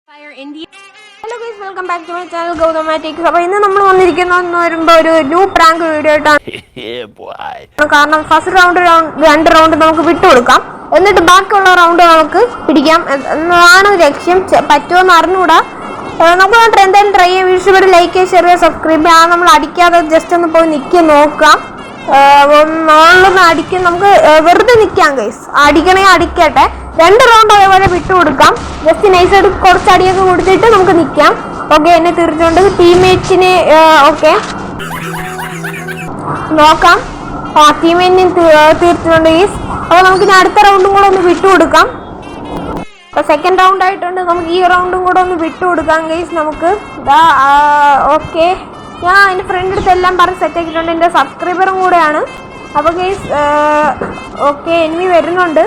Fire India. Hello guys, welcome back to my channel Gauthamatic. അപ്പോൾ ഇന്ന് നമ്മൾ വന്നിരിക്കുന്നതെന്ന് പറയുമ്പോൾ ഒരു ന്യൂ പ്രാങ്ക് വീഡിയോ ആയിട്ടാണ്. കാരണം ഫസ്റ്റ് രണ്ട് റൗണ്ട് നമുക്ക് വിട്ടുകൊടുക്കാം, എന്നിട്ട് ബാക്കിയുള്ള റൗണ്ട് നമുക്ക് പിടിക്കാം എന്നാണ് ലക്ഷ്യം. പറ്റുമെന്ന് അറിഞ്ഞുകൂടാ, നമുക്ക് എന്തായാലും ട്രൈ ചെയ്യാം. വീഡിയോ ലൈക്ക് ചെയ്യുക, ഷെയർ ചെയ്യുക, സബ്സ്ക്രൈബ് ചെയ്യുക. നമ്മൾ അടിക്കാതെ ജസ്റ്റ് ഒന്ന് പോയി നിൽക്കി നോക്കാം. നോളൊന്ന് അടിക്കും, നമുക്ക് വെറുതെ നിൽക്കാം ഗൈസ്. അടിക്കണേ അടിക്കട്ടെ. രണ്ട് റൗണ്ട് അതേപോലെ വിട്ടുകൊടുക്കാം. ജസ്റ്റ് നൈസായിട്ട് കുറച്ച് അടിയൊക്കെ കൊടുത്തിട്ട് നമുക്ക് നിൽക്കാം. ഓക്കെ, എന്നെ തീർച്ചയുണ്ട് ടീംമേറ്റിന്. ഓക്കെ നോക്കാം. ടീംമേറ്റിന് തീർച്ചയുണ്ട് ഗൈസ്. അപ്പോൾ നമുക്ക് ഇനി അടുത്ത റൗണ്ടും കൂടെ ഒന്ന് വിട്ടുകൊടുക്കാം. അപ്പോൾ സെക്കൻഡ് റൗണ്ട് ആയിട്ടുണ്ട്, നമുക്ക് ഈ റൗണ്ടും കൂടെ ഒന്ന് വിട്ടുകൊടുക്കാം ഗൈസ്. നമുക്ക് ഓക്കെ, ഞാൻ എൻ്റെ ഫ്രണ്ടിൻ്റെ അടുത്ത് എല്ലാം പറഞ്ഞ് സെറ്റ് ആക്കിയിട്ടുണ്ട്. എൻ്റെ സബ്സ്ക്രൈബറും കൂടെയാണ്. അപ്പോൾ ഗൈസ് ഓക്കെ, എനിമി വരുന്നുണ്ട്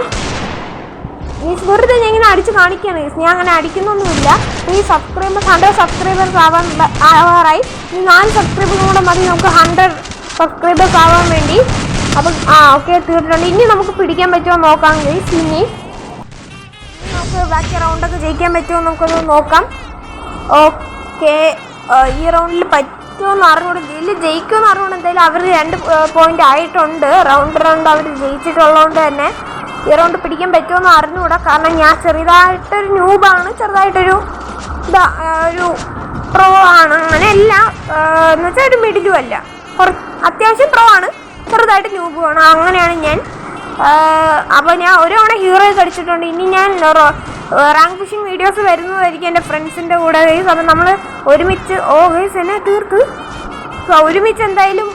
ഗൈസ്. വെറുതെ ഞാൻ ഇങ്ങനെ അടിച്ച് കാണിക്കുകയാണ് ഗൈസ്, ഞാൻ അങ്ങനെ അടിക്കുന്നൊന്നുമില്ല. ഈ സബ്സ്ക്രൈബേഴ്സ് 100 സബ്സ്ക്രൈബേഴ്സ് ആവാറായി. ഈ 4 സബ്സ്ക്രൈബേഴ്സ് കൂടെ മതി നമുക്ക് 100 സബ്സ്ക്രൈബേഴ്സ് ആവാൻ വേണ്ടി. അപ്പം ഓക്കെ തീർച്ചയായിട്ടും ഇനി നമുക്ക് പിടിക്കാൻ പറ്റുമോ നോക്കാം ഗൈസ്. ഇനി നമുക്ക് ബാക്കി റൗണ്ടൊക്കെ ജയിക്കാൻ പറ്റുമോ നമുക്കൊന്ന് നോക്കാം. ഓക്കെ, ഈ റൗണ്ടിൽ പറ്റുമെന്ന് അറിഞ്ഞുകൂടെ, ഇതിൽ ജയിക്കുമെന്ന് അറിഞ്ഞുകൊണ്ട് എന്തായാലും അവർ 2 പോയിന്റ് ആയിട്ടുണ്ട്. റൗണ്ട് അവർ ജയിച്ചിട്ടുള്ളതുകൊണ്ട് തന്നെ ഈ റൗണ്ട് പിടിക്കാൻ പറ്റുമെന്ന് അറിഞ്ഞുകൂടാ. കാരണം ഞാൻ ചെറുതായിട്ടൊരു ന്യൂബാണ്, ചെറുതായിട്ടൊരു ഒരു പ്രോ ആണ്. അങ്ങനെയല്ല എന്ന് വെച്ചാൽ ഒരു മിഡിലും അല്ല, അത്യാവശ്യം പ്രോ ആണ്, ചെറുതായിട്ട് ന്യൂബുമാണ്. അങ്ങനെയാണ് ഞാൻ. അപ്പോൾ ഞാൻ ഒരു തവണ ഹീറോയെ കളിച്ചിട്ടുണ്ട്. ഇനി ഞാൻ റാങ്ക് പുഷിങ് വീഡിയോസ് വരുന്നതായിരിക്കും എൻ്റെ ഫ്രണ്ട്സിൻ്റെ കൂടെ ഗൈസ്. അപ്പം നമ്മൾ ഒരുമിച്ച് ഗൈസ് എന്നെ തീർത്ത് ഒരുമിച്ച് എന്തായാലും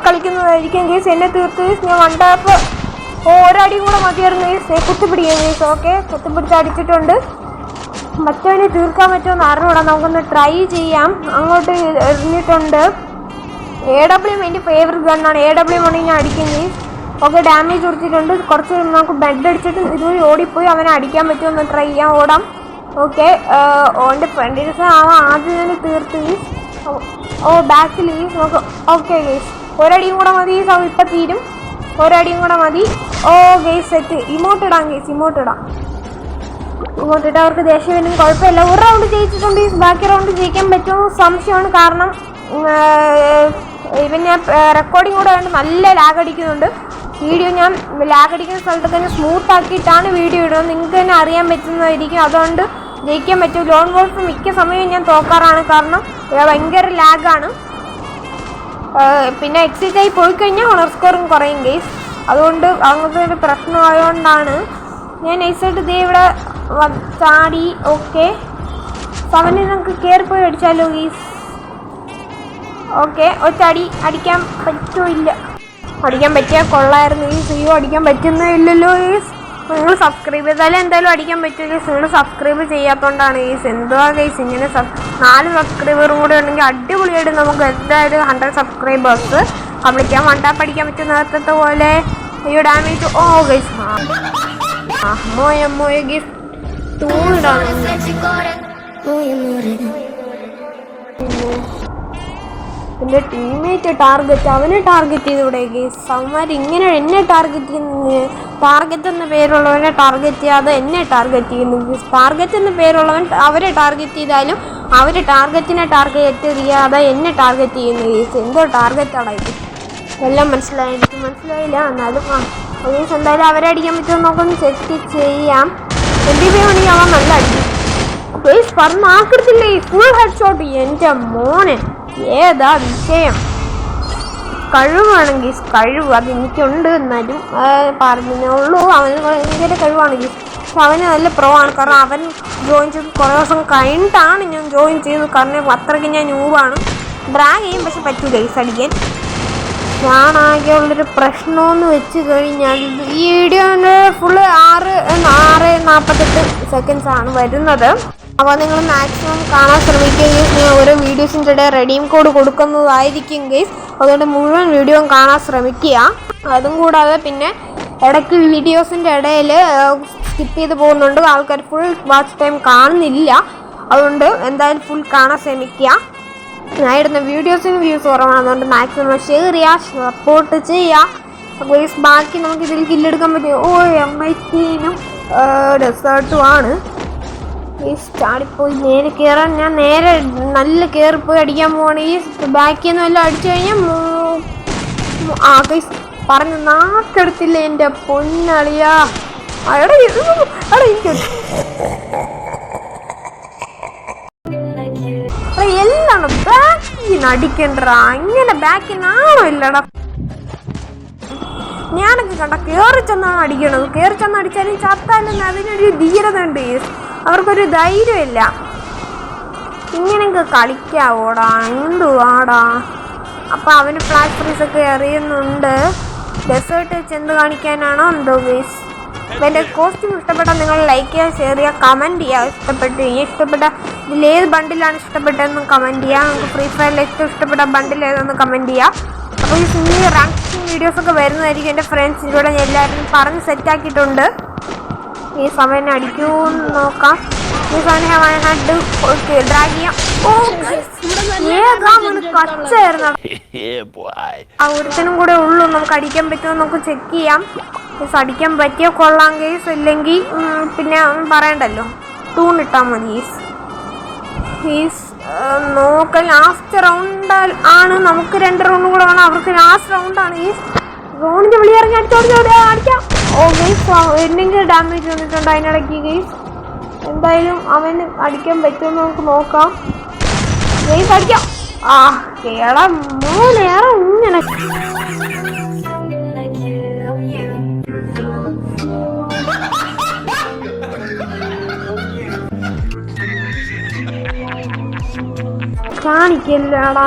കളിക്കുന്നതായിരിക്കും ഗൈസ്. എന്നെ തീർത്ത് ഗൈസ്. ഞാൻ വണ്ടപ്പോൾ ഒരടിയും കൂടെ മതിയായിരുന്നു ഗൈസ്. കുത്തിപ്പിടിക്കാം ഗൈസ്. ഓക്കെ, കുത്തിപ്പിടിച്ച് അടിച്ചിട്ടുണ്ട്. മറ്റവനെ തീർക്കാൻ പറ്റുമെന്ന് അറിഞ്ഞൂടാ, നമുക്കൊന്ന് ട്രൈ ചെയ്യാം. അങ്ങോട്ട് എറിഞ്ഞിട്ടുണ്ട്. AW എൻ്റെ ഫേവറേറ്റ് ഗണ്ണാണ്. AW ആണെങ്കിൽ ഞാൻ അടിക്കും ഗൈസ്. ഓക്കെ, ഡാമേജ് കൊടുത്തിട്ടുണ്ട്. കുറച്ച് നമുക്ക് ബെഡ് അടിച്ചിട്ട് ഇതുവഴി ഓടിപ്പോയി അവനെ അടിക്കാൻ പറ്റുമെന്ന് ട്രൈ ചെയ്യാം. ഓടാം. ഓക്കെ, ഓൻ്റെ ഫ്രണ്ടിൽ ആദ്യം തന്നെ തീർത്ത് ഗൈസ്. ബാക്കിൽ ഗൈസ് നമുക്ക്. ഓക്കെ ഗൈസ്, ഒരടിയും കൂടെ മതി ഗൈസ്. ഇപ്പം തീരും, ഒരടിയും കൂടെ മതി. Guys set. ഇമോട്ട് ഇടാം ഗൈസ്, ഇമോട്ട് ഇട്ട് അവർക്ക് ദേഷ്യം വരും, കുഴപ്പമില്ല. ഒരു റൗണ്ട് ജയിച്ചിട്ടുണ്ട് ഗൈസ്. ബാക്കി റൗണ്ട് ജയിക്കാൻ പറ്റുമോ സംശയമാണ്. കാരണം ഇവൻ ഞാൻ റെക്കോർഡിങ് കൂടെ കണ്ട് നല്ല ലാഗ് അടിക്കുന്നുണ്ട്. വീഡിയോ ഞാൻ ലാഗ് അടിക്കുന്ന സ്ഥലത്തൊക്കെ തന്നെ സ്മൂത്ത് ആക്കിയിട്ടാണ് വീഡിയോ ഇടുന്നത്, നിങ്ങൾക്ക് തന്നെ അറിയാൻ പറ്റുന്നതായിരിക്കും. അതുകൊണ്ട് ജയിക്കാൻ പറ്റും. ലോൺ വോൾഫ് മിക്ക സമയവും ഞാൻ തോക്കാറാണ്, കാരണം ഭയങ്കര ലാഗാണ്. പിന്നെ എക്സിറ്റ് ആയി പോയി കഴിഞ്ഞാൽ ഓണർ സ്കോറും കുറയും ഗെയ്സ്. അതുകൊണ്ട് അങ്ങനത്തെ ഒരു പ്രശ്നമായതുകൊണ്ടാണ് ഞാൻ നൈസായിട്ട് ഇതേ ഇവിടെ ചാടി. ഓക്കെ, സമയം നമുക്ക് കയറിപ്പോയി അടിച്ചാലോ ഗെയ്സ്. ഓക്കെ, ഒറ്റടി അടിക്കാൻ പറ്റുമോ? ഇല്ല, അടിക്കാൻ പറ്റിയാൽ കൊള്ളായിരുന്നു ഈ സിയോ. അടിക്കാൻ പറ്റുന്നേ ഇല്ലല്ലോ ഗൈസ്. നിങ്ങൾ സബ്സ്ക്രൈബ് ചെയ്താലും എന്തായാലും അടിക്കാൻ പറ്റും ഗൈസ്. നിങ്ങൾ സബ്സ്ക്രൈബ് ചെയ്യാത്തതുകൊണ്ടാണ് ഗൈസ്. എന്തുവാ ഗൈസ് ഇങ്ങനെ 4 സബ്സ്ക്രൈബറും കൂടെ ഉണ്ടെങ്കിൽ അടിപൊളിയായിട്ട് നമുക്ക് എന്തായാലും 100 സബ്സ്ക്രൈബേഴ്സ് കംപ്ലീറ്റ് ചെയ്യാം. വണ്ടാപ്പ് അടിക്കാൻ പറ്റും നേരത്തെ പോലെ. അയ്യോ ഡാമേജ്. ഗൈസ് അമ്മോയ ഗൈസ് തൂണിടാണ്. എൻ്റെ ടീംമേറ്റ് ടാർഗറ്റ്, അവനെ ടാർഗറ്റ് ചെയ്തൂടെ ഗൈസ്. അവന്മാർ ഇങ്ങനെ എന്നെ ടാർഗറ്റ് ചെയ്യുന്നു. ടാർഗറ്റ് എന്ന പേരുള്ളവനെ ടാർഗറ്റ് ചെയ്യാതെ എന്നെ ടാർഗറ്റ് ചെയ്യുന്നു ഗൈസ്. ടാർഗറ്റ് എന്ന പേരുള്ളവൻ അവരെ ടാർഗറ്റ് ചെയ്താലും അവർ ടാർഗറ്റിനെ ടാർഗറ്റ് ചെയ്യാതെ എന്നെ ടാർഗറ്റ് ചെയ്യുന്നു ഗൈസ്. എന്തോ ടാർഗറ്റാണ് ഇത്, എല്ലാം മനസ്സിലായി. എനിക്ക് മനസ്സിലായില്ല, എന്നാലും ഗൈസ് എന്തായാലും അവരെ അടിക്കാൻ പറ്റുമെന്ന് നോക്കൊന്ന് ചെക്ക് ചെയ്യാം. MVP ആണെങ്കിൽ അവൻ നല്ല അടിക്കും ഗൈസ്. പറഞ്ഞാക്കത്തില്ലേ ഫുൾ ഹെഡ് ഷോട്ട്. എൻ്റെ മോനെ ഏതാ വിഷയം. കഴിവാണെങ്കിൽ കഴിവ് അത് എനിക്കുണ്ട്, എന്നാലും പറഞ്ഞുള്ളൂ. അവന് ഭയങ്കര കഴിവാണ് ഗീസ്. പക്ഷെ അവന് നല്ല പ്രോ ആണ്. കാരണം അവൻ ജോയിൻ ചെയ്ത് കുറേ ദിവസം കഴിഞ്ഞിട്ടാണ് ഞാൻ ജോയിൻ ചെയ്തത്. കാരണം അത്രയ്ക്ക് ഞാൻ ന്യൂവാണ്. ഡ്രാഗ് ചെയ്യും, പക്ഷെ പറ്റൂ ഗൈസ് അടിക്കാൻ. ഞാനാകെയുള്ളൊരു പ്രശ്നമെന്ന് വെച്ച് കഴിഞ്ഞാൽ ഈ വീഡിയോൻ്റെ ഫുള്ള് 6:48 സെക്കൻഡ്സ് ആണ് വരുന്നത്. അപ്പോൾ നിങ്ങൾ മാക്സിമം കാണാൻ ശ്രമിക്കുക ഗൈസ്. ഞാൻ ഓരോ വീഡിയോസിൻ്റെ ഇടയിൽ റെഡീം കോഡ് കൊടുക്കുന്നതായിരിക്കും ഗൈസ്. അതുകൊണ്ട് മുഴുവൻ വീഡിയോയും കാണാൻ ശ്രമിക്കുക. അതും കൂടാതെ പിന്നെ ഇടയ്ക്ക് വീഡിയോസിൻ്റെ ഇടയിൽ സ്കിപ്പ് ചെയ്ത് പോകുന്നുണ്ട്. ആൾക്കാർ ഫുൾ വാച്ച് ടൈം കാണുന്നില്ല. അതുകൊണ്ട് എന്തായാലും ഫുൾ കാണാൻ ശ്രമിക്കുക. ഞാൻ ഇടുന്ന വീഡിയോസിന് വ്യൂസ് കുറവാണ്, അതുകൊണ്ട് മാക്സിമം ഷെയർ ചെയ്യുക, സപ്പോർട്ട് ചെയ്യുക. ഗൈസ് ബാക്കി നമുക്ക് ഇതിൽ കില്ലെടുക്കാൻ പറ്റും. MIT-നും ഡെസേർട്ടും ആണ്. ചാടിപ്പോയി നേരെ കയറാൻ ഞാൻ നേരെ നല്ല കയറിപ്പോയി അടിക്കാൻ പോവാണ്. ഈ ബാക്കിൽ നിന്ന് വല്ലതും അടിച്ചു കഴിഞ്ഞാൽ പറഞ്ഞു നാക്കെടുത്തില്ല എൻ്റെ പൊന്നളിയാ. എല്ലാം ബാക്കിന്ന് അടിക്കണ്ടാ, ഇങ്ങനെ ബാക്കിന്നാണോ ഇല്ലടാ. ഞാനൊക്കെ കണ്ട കയറി ചെന്നാണ് അടിക്കണത്. കയറി ചെന്ന് അടിച്ചാലും ചത്താലും അതിനൊരു ധീരത ഉണ്ട്. അവർക്കൊരു ധൈര്യമില്ല. ഇങ്ങനെയൊക്കെ കളിക്കാവോടാ, എന്തുവാടാ. അപ്പം അവന് ഫ്ലാഷ് ഫ്രീസൊക്കെ എറിയുന്നുണ്ട്. ഡെസേർട്ട് വെച്ച് എന്ത് കാണിക്കാനാണോ എന്തോ ഗൈസ്. അപ്പം എൻ്റെ കോസ്റ്റ്യൂം ഇഷ്ടപ്പെട്ടാൽ നിങ്ങൾ ലൈക്ക് ചെയ്യുക, ഷെയർ ചെയ്യുക, കമൻറ്റ് ചെയ്യുക. ഇഷ്ടപ്പെട്ട ഇതിലേത് ബണ്ടിലാണ് ഇഷ്ടപ്പെട്ടതെന്ന് കമൻറ്റ് ചെയ്യുക. നമുക്ക് ഫ്രീ ഫയറിൽ ഏറ്റവും ഇഷ്ടപ്പെട്ട ബണ്ടിൽ ഏതെന്ന് കമൻറ്റ് ചെയ്യുക. അപ്പോൾ ഈ സിംഗിൾ റാങ്കിങ് വീഡിയോസൊക്കെ വരുന്നതായിരിക്കും. എൻ്റെ ഫ്രണ്ട്സിലൂടെ ഞാൻ എല്ലാവരും പറഞ്ഞ് സെറ്റാക്കിയിട്ടുണ്ട്. ഈ സമയം അടിക്കുമെന്ന് നോക്കാം. ഈ സമയം വയനാട്ട് ഡ്രാഗ് ചെയ്യാം. കച്ചായിരുന്നു ആ ഒരുത്തനും കൂടെ ഉള്ളൂ. നമുക്ക് അടിക്കാൻ പറ്റുമോ നമുക്ക് ചെക്ക് ചെയ്യാം. അടിക്കാൻ പറ്റിയോ കൊള്ളാം കേസ്, ഇല്ലെങ്കിൽ പിന്നെ പറയണ്ടല്ലോ, തൂണിട്ടാൽ മതി കേസ്. നോക്കാം. ലാസ്റ്റ് റൗണ്ട് ആണ്. നമുക്ക് 2 റൗണ്ട് കൂടെ വേണം. അവർക്ക് ലാസ്റ്റ് റൗണ്ടാണ്. ഈ റൗണ്ടിന്റെ വിളി ഇറങ്ങി അടിക്കാം. ഓ ഗെയ്സ്, എന്തെങ്കിലും ഡാമേജ് വന്നിട്ടുണ്ട് അതിനിടയ്ക്ക് ഗെയ്സ്. എന്തായാലും അവന് അടിക്കാൻ പറ്റുമെന്ന് നമുക്ക് നോക്കാം. ഗെയ്സ് അടിക്കാം. ആ കേള മൂന്നേറെ ഇങ്ങനെ കാണിക്കല്ലാടാ.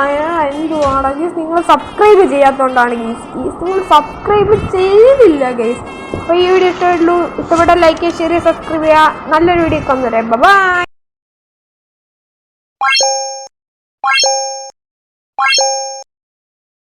എന്തുവാടാ ഗീസ്, നിങ്ങൾ സബ്സ്ക്രൈബ് ചെയ്യാത്തതുകൊണ്ടാണ് ഗീസ്. നിങ്ങൾ സബ്സ്ക്രൈബ് ചെയ്തില്ല ഗീസ്. അപ്പോൾ ഈ വീഡിയോ ഇഷ്ടപ്പെട്ട ലൈക്ക് ചെയ്യുക, ഷെയർ ചെയ്യുക, സബ്സ്ക്രൈബ് ചെയ്യുക. നല്ലൊരു വീഡിയോ കൊണ്ടുവരാം. ബൈ.